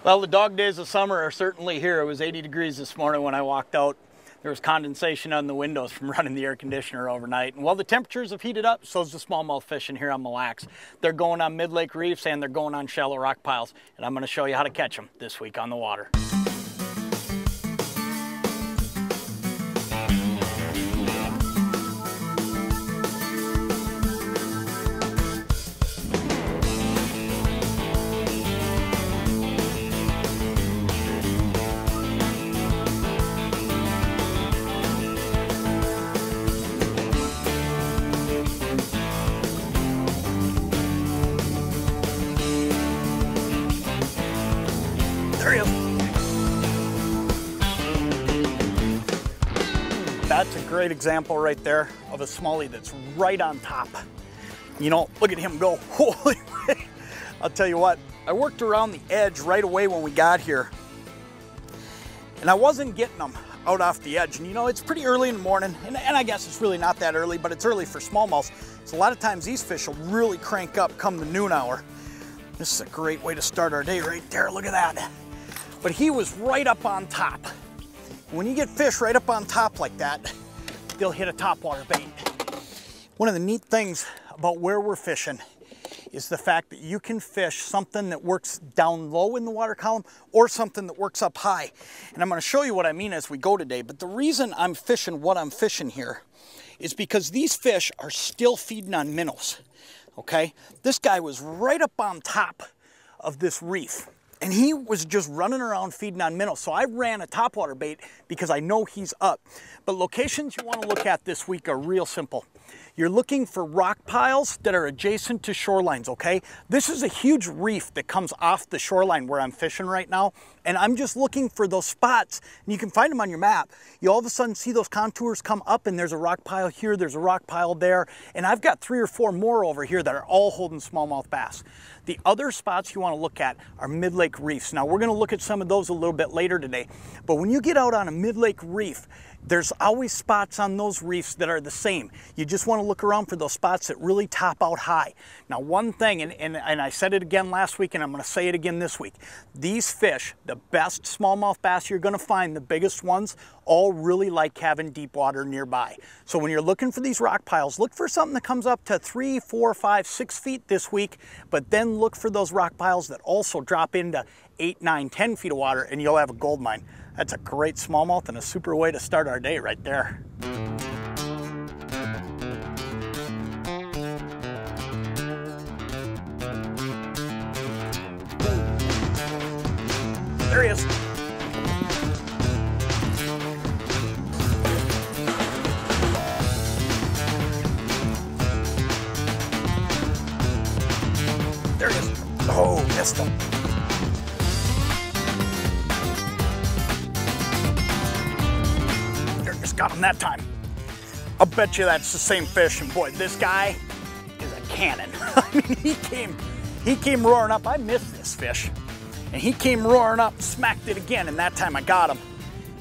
Well, the dog days of summer are certainly here. It was 80 degrees this morning when I walked out. There was condensation on the windows from running the air conditioner overnight. And while the temperatures have heated up, so's the smallmouth fishing here on Mille Lacs. They're going on mid-lake reefs and they're going on shallow rock piles. And I'm going to show you how to catch them this week on the water. There he is. That's a great example right there of a smallie that's right on top. You know, look at him go. Holy, I'll tell you what, I worked around the edge right away when we got here. And I wasn't getting them out off the edge. And you know, it's pretty early in the morning, and I guess it's really not that early, but it's early for smallmouths. So a lot of times these fish will really crank up come the noon hour. This is a great way to start our day right there. Look at that. But he was right up on top. When you get fish right up on top like that, they'll hit a topwater bait. One of the neat things about where we're fishing is the fact that you can fish something that works down low in the water column or something that works up high. And I'm going to show you what I mean as we go today. But the reason I'm fishing what I'm fishing here is because these fish are still feeding on minnows. Okay? This guy was right up on top of this reef. And he was just running around feeding on minnows. So I ran a topwater bait because I know he's up. But locations you want to look at this week are real simple. You're looking for rock piles that are adjacent to shorelines, okay? This is a huge reef that comes off the shoreline where I'm fishing right now. And I'm just looking for those spots. And you can find them on your map. You all of a sudden see those contours come up and there's a rock pile here, there's a rock pile there. And I've got 3 or 4 more over here that are all holding smallmouth bass. The other spots you want to look at are mid-lake reefs. Now we're going to look at some of those a little bit later today. But when you get out on a mid-lake reef, there's always spots on those reefs that are the same. You just want to look around for those spots that really top out high. Now one thing, and I said it again last week and I'm going to say it again this week, these fish, the best smallmouth bass you're going to find, the biggest ones, all really like having deep water nearby. So when you're looking for these rock piles, look for something that comes up to 3, 4, 5, 6 feet this week, but then look for those rock piles that also drop into 8, 9, 10 feet of water and you'll have a gold mine. That's a great smallmouth and a super way to start our day right there. There he is. There he is. Oh, missed him. Got him that time. I'll bet you that's the same fish, and boy, this guy is a cannon. I mean, he came roaring up. I missed this fish, and he came roaring up, smacked it again, and that time I got him.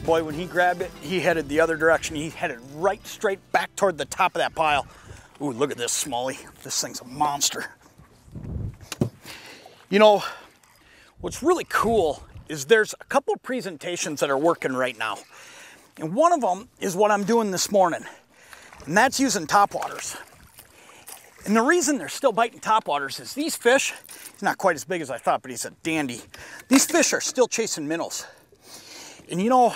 Boy, when he grabbed it, he headed the other direction. He headed right straight back toward the top of that pile. Ooh, look at this smallie. This thing's a monster. You know, what's really cool is there's a couple of presentations that are working right now. And one of them is what I'm doing this morning, and that's using topwaters. And the reason they're still biting topwaters is these fish, he's not quite as big as I thought, but he's a dandy. These fish are still chasing minnows. And you know,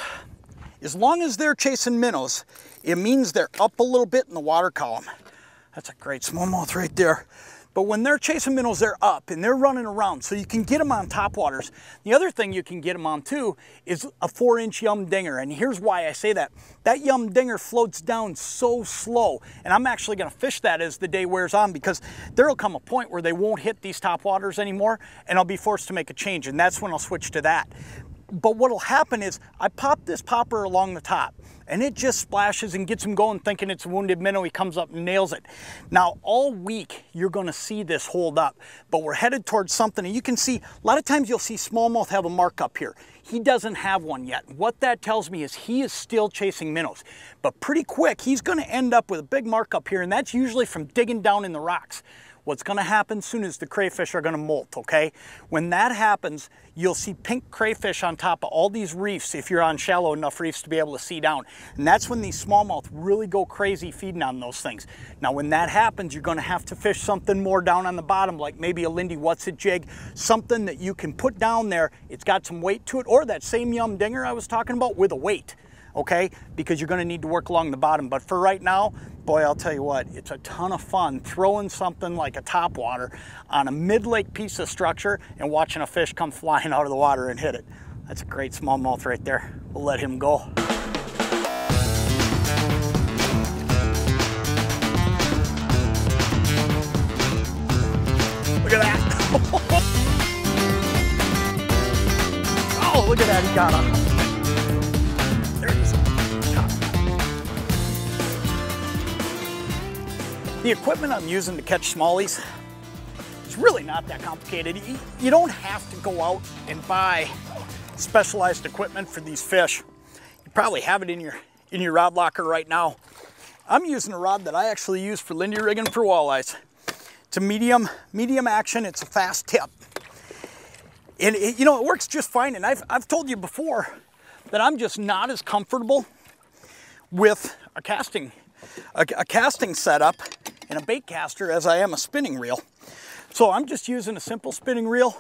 as long as they're chasing minnows, it means they're up a little bit in the water column. That's a great smallmouth right there. But when they're chasing minnows, they're up and they're running around, so you can get them on topwaters. The other thing you can get them on too is a 4-inch yum dinger, and here's why I say that. That yum dinger floats down so slow, and I'm actually going to fish that as the day wears on because there'll come a point where they won't hit these topwaters anymore, and I'll be forced to make a change, and that's when I'll switch to that. But what'll happen is I pop this popper along the top and it just splashes and gets him going thinking it's a wounded minnow. He comes up and nails it. Now all week you're going to see this hold up, but we're headed towards something, and you can see a lot of times you'll see smallmouth have a mark up here. He doesn't have one yet. What that tells me is he is still chasing minnows, but pretty quick he's going to end up with a big mark up here, and that's usually from digging down in the rocks. what's going to happen soon is the crayfish are going to molt, okay? When that happens, you'll see pink crayfish on top of all these reefs if you're on shallow enough reefs to be able to see down. And that's when these smallmouth really go crazy feeding on those things. Now when that happens, you're going to have to fish something more down on the bottom, like maybe a Lindy What's-It jig, something that you can put down there. It's got some weight to it, or that same yum dinger I was talking about with a weight, okay? Because you're going to need to work along the bottom. But for right now, boy, I'll tell you what, it's a ton of fun throwing something like a topwater on a mid-lake piece of structure and watching a fish come flying out of the water and hit it. That's a great smallmouth right there. We'll let him go. Look at that. Oh, look at that, he got him. There it is. The equipment I'm using to catch smallies, it's really not that complicated. You don't have to go out and buy specialized equipment for these fish. You probably have it in your rod locker right now. I'm using a rod that I actually use for Lindy rigging for walleyes. It's a medium action, it's a fast tip. And it, you know, it works just fine. And I've told you before that I'm just not as comfortable with a casting setup and a bait caster as I am a spinning reel. So I'm just using a simple spinning reel.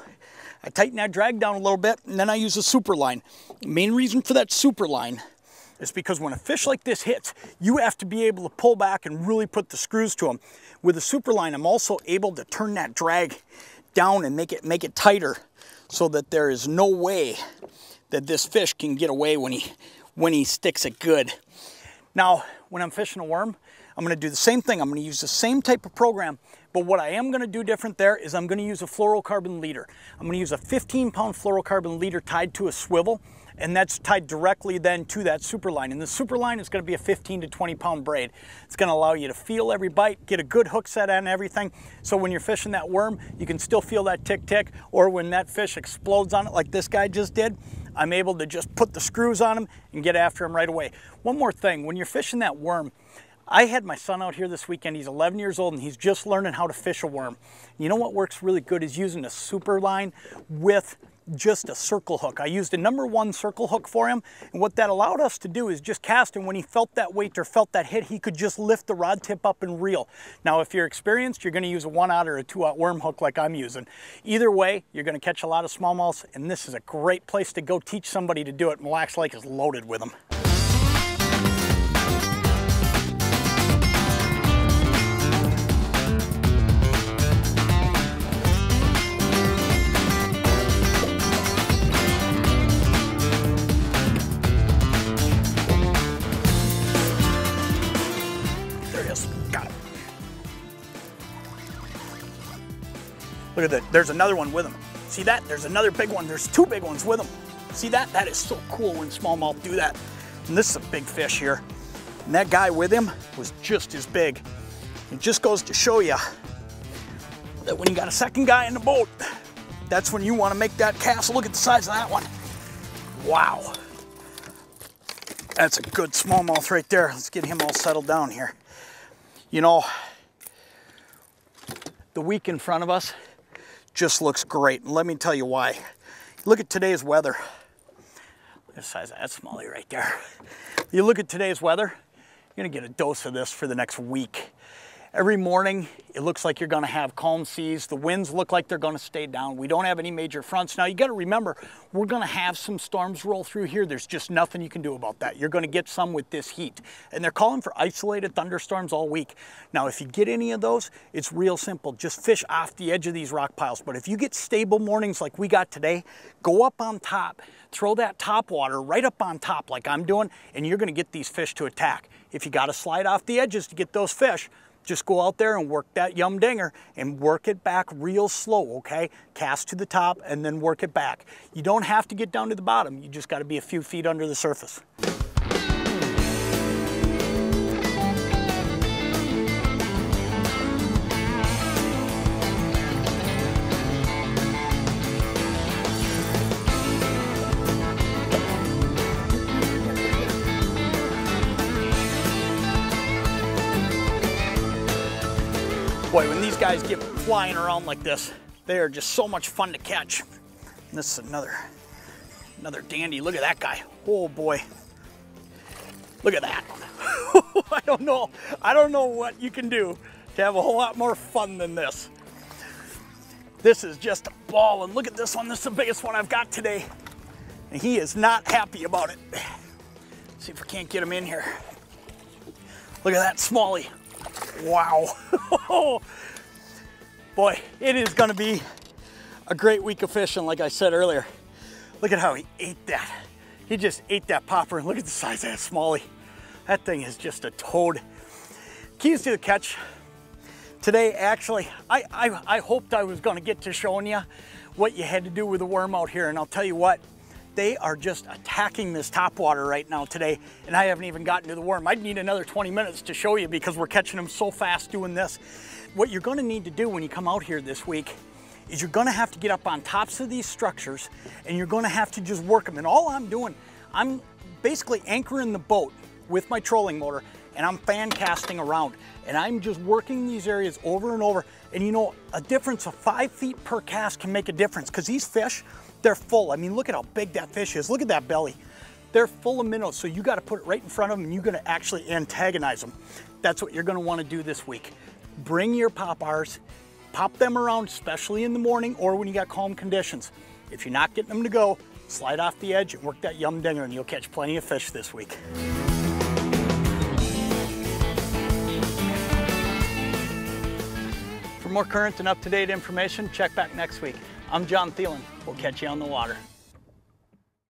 I tighten that drag down a little bit, and then I use a super line. The main reason for that super line is because when a fish like this hits, you have to be able to pull back and really put the screws to them. With a super line, I'm also able to turn that drag down and make it tighter so that there is no way that this fish can get away when he sticks it good. Now, when I'm fishing a worm, I'm going to do the same thing. I'm going to use the same type of program, but what I am going to do different there is I'm going to use a fluorocarbon leader. I'm going to use a 15-pound fluorocarbon leader tied to a swivel, and that's tied directly then to that super line. And the super line is going to be a 15 to 20-pound braid. It's going to allow you to feel every bite, get a good hook set on everything, so when you're fishing that worm, you can still feel that tick-tick, or when that fish explodes on it like this guy just did, I'm able to just put the screws on him and get after him right away. One more thing, when you're fishing that worm, I had my son out here this weekend. He's 11 years old and he's just learning how to fish a worm. You know what works really good is using a super line with just a circle hook. I used a #1 circle hook for him, and what that allowed us to do is just cast him. When he felt that weight or felt that hit, he could just lift the rod tip up and reel. Now if you're experienced, you're going to use a 1/0 or a 2/0 worm hook like I'm using. Either way, you're going to catch a lot of smallmouths, and this is a great place to go teach somebody to do it. Mille Lacs Lake is loaded with them. Look at that, there's another one with him. See that? There's another big one. There's 2 big ones with him. See that? That is so cool when smallmouth do that. And this is a big fish here. And that guy with him was just as big. It just goes to show you that when you got a second guy in the boat, that's when you want to make that cast. Look at the size of that one. Wow. That's a good smallmouth right there. Let's get him all settled down here. You know, the week in front of us just looks great. And let me tell you why. Look at today's weather. Look at the size of that smallie right there. You look at today's weather, you're gonna get a dose of this for the next week. Every morning, it looks like you're gonna have calm seas. The winds look like they're gonna stay down. We don't have any major fronts. Now you gotta remember, we're gonna have some storms roll through here. There's just nothing you can do about that. You're gonna get some with this heat. And they're calling for isolated thunderstorms all week. Now, if you get any of those, it's real simple. Just fish off the edge of these rock piles. But if you get stable mornings like we got today, go up on top, throw that top water right up on top like I'm doing, and you're gonna get these fish to attack. If you gotta slide off the edges to get those fish, just go out there and work that yum dinger and work it back real slow, okay? Cast to the top and then work it back. You don't have to get down to the bottom. You just got to be a few feet under the surface. Boy, when these guys guys get flying around like this, they are just so much fun to catch. And this is another dandy. Look at that guy. Oh boy. Look at that. I don't know what you can do to have a whole lot more fun than this. This is just a ball, and look at this one. This is the biggest one I've got today. And he is not happy about it. Let's see if we can't get him in here. Look at that smallie. Wow. Boy, it is gonna be a great week of fishing, like I said earlier. Look at how he ate that. He just ate that popper, and look at the size of that smallie. That thing is just a toad. Keys to the catch. Today, actually, I hoped I was gonna get to showing you what you had to do with the worm out here, and I'll tell you what, they are just attacking this topwater right now today, and I haven't even gotten to the worm. I'd need another 20 minutes to show you because we're catching them so fast doing this. What you're gonna need to do when you come out here this week is you're gonna have to get up on tops of these structures, and you're gonna have to just work them. And all I'm doing, I'm basically anchoring the boat with my trolling motor, and I'm fan casting around, and I'm just working these areas over and over. And you know, a difference of 5 feet per cast can make a difference, because these fish, they're full. I mean, look at how big that fish is. Look at that belly. They're full of minnows, so you gotta put it right in front of them, and you're gonna actually antagonize them. That's what you're gonna wanna do this week. Bring your pop-Rs, pop them around, especially in the morning or when you got calm conditions. If you're not getting them to go, slide off the edge and work that yum dinger, and you'll catch plenty of fish this week. For more current and up-to-date information, check back next week. I'm John Thielen. We'll catch you on the water.